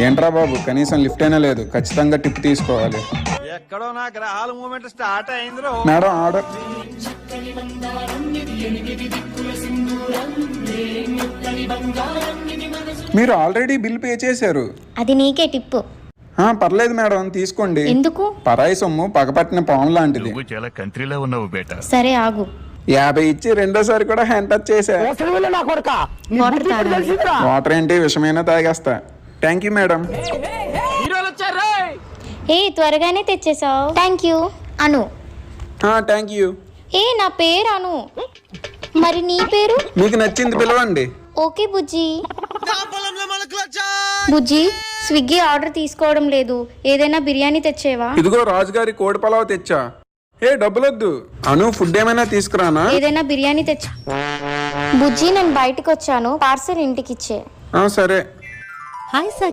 ఏంట్రా బాబు, కనీసం లిఫ్ట్ అయినా లేదు. ఖచ్చితంగా టిప్ తీసుకోవాలి. ఎక్కడో నా గ్రహాల మూమెంట్ స్టార్ట్ అయింది. Madam order. మీరు ఆల్రెడీ బిల్ పే చేశారు. అది నీకే టిప్పు. పర్లేదు మేడం, తీసుకోండి. ఎందుకు? పరాయి సొమ్ము పగపట్టిన పాము లాంటిది. నువ్వు చాలా కంట్రీలో ఉన్నావు బేటా. సరే ఆగు. 50 ఇచ్చి రెండోసారి కూడా హ్యాండ్ టచ్ చేశా. వాటర్ తాగాలి. వాటర్ ఏంటి, విషమైనా తాగేస్తా. Thank you madam. ఏ త్వరగానే తెచ్చేసావు. Thank you Anu. Thank you. ఏ నా పేరు అను. మరి నీ పేరు? మీకు నచ్చింది పిలవండి. Okay Bujji. Bujji, Swiggy order తీసుకోవడం లేదు, ఏదైనా బిర్యానీ తెచ్చేవా? ఇదిగో రాజుగారి కోడి పలావ్ తెచ్చా. డబ్బులొద్దు. అను, ఫుడ్ ఏమైనా తీసుకురానా? ఏదైనా బిర్యానీ తెచ్చా. బుజ్జి, నేను బయటకు వచ్చాను, పార్సల్ ఇంటికి ఇచ్చే. సరే. Hi sir.